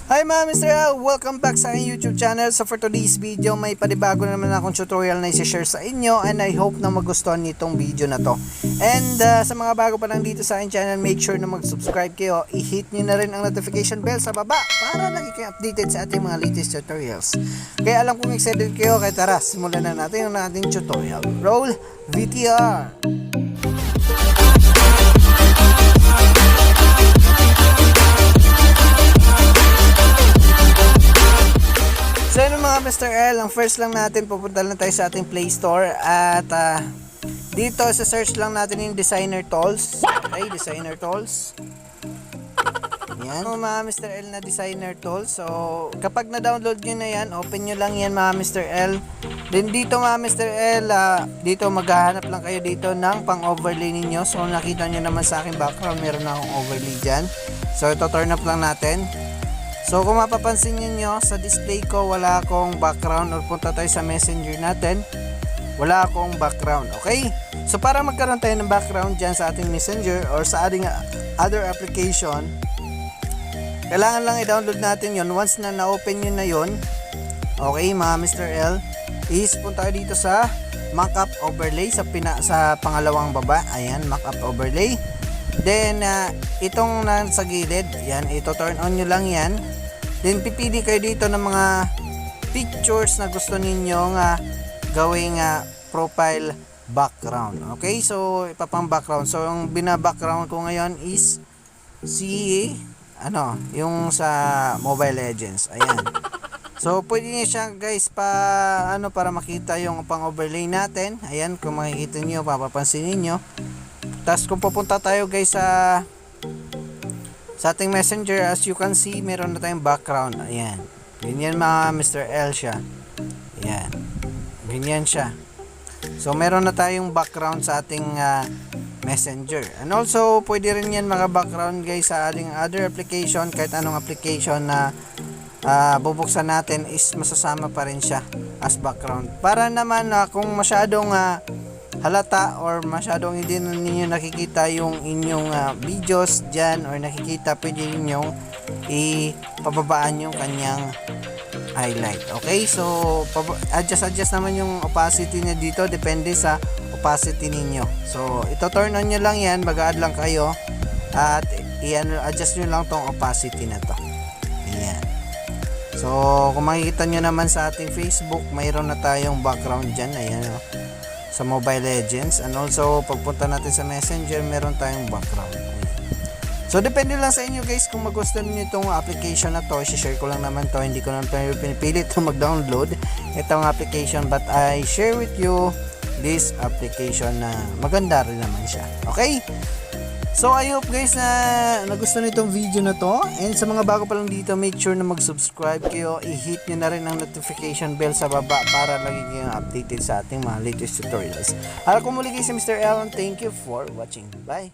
Hi mga Mr. L! Welcome back sa aking YouTube channel. So for today's video, may panibago naman akong tutorial na i-share sa inyo, and I hope na magustuhan nitong video na to. And sa mga bago pa lang dito sa aking channel, make sure na mag-subscribe kayo. I-hit nyo na rin ang notification bell sa baba para lagi kayo updated sa ating mga latest tutorials. Kaya alam kong excited kayo, kaya tara, simulan na natin yung ating tutorial. Roll VTR! So yun mga Mr. L, ang first lang natin, pupunta lang tayo sa ating Play Store at dito sa search lang natin yung designer tools. Okay, designer tools. Yan mga Mr. L na designer tools. So kapag na-download nyo na yan, open nyo lang yan mga Mr. L. Then dito mga Mr. L, dito maghahanap lang kayo dito ng pang-overlay ninyo. So nakita nyo naman sa aking background, meron na akong overlay dyan. So ito turn up lang natin. So kung mapapansin niyo sa display ko, wala akong background, or punta tayo sa messenger natin, wala akong background. Okay? So para magkaroon tayo ng background dyan sa ating messenger or sa ating other application, kailangan lang i-download natin yon. Once na na-open nyo na yon, okay mga Mr. L, is punta kayo dito sa mockup overlay sa pangalawang baba. Ayan, mockup overlay. Then itong nasa gilid, yan, ito turn on nyo lang yan. Then pipili kayo dito ng mga pictures na gusto ninyong gawing profile background. Okay, so ipapang background. So yung bina-background ko ngayon is yung sa Mobile Legends. Ayan. So pwede niyo siya guys para makita yung pang-overlay natin. Ayan, kung makikita niyo, papapansin niyo. Tapos kung pupunta tayo guys sa ating messenger, as you can see, meron na tayong background. Ayan. Ganyan mga Mr. L siya. Ayan. Ganyan siya. So meron na tayong background sa ating messenger. And also, pwede rin yan mga background guys sa ating other application. Kahit anong application na bubuksan natin is masasama pa rin siya as background. Para naman kung masyadong halata or masyadong hindi ninyo nakikita yung inyong videos dyan or nakikita, pwede ninyong ipababaan yung kanyang highlight. Okay, so adjust naman yung opacity niya dito, depende sa opacity ninyo. So ito turn on nyo lang yan, mag-add lang kayo at adjust nyo lang tong opacity na to. Ayan. So kung makikita nyo naman sa ating Facebook, mayroon na tayong background dyan. Ayan sa Mobile Legends, and also pagpunta natin sa Messenger, meron tayong background. So depende lang sa inyo guys kung magustuhan niyo itong application na to. I-share ko lang naman to, hindi ko naman pinipilit to mag-download itong application, but I share with you this application na maganda rin naman siya. Okay? So I hope guys na nagustuhan itong video na to, and sa mga bago pa lang dito, make sure na mag-subscribe kayo, i-hit nyo na rin ang notification bell sa baba para lagi kayong updated sa ating mga latest tutorials. Ako muli kayo si Mr. L, and thank you for watching. Bye!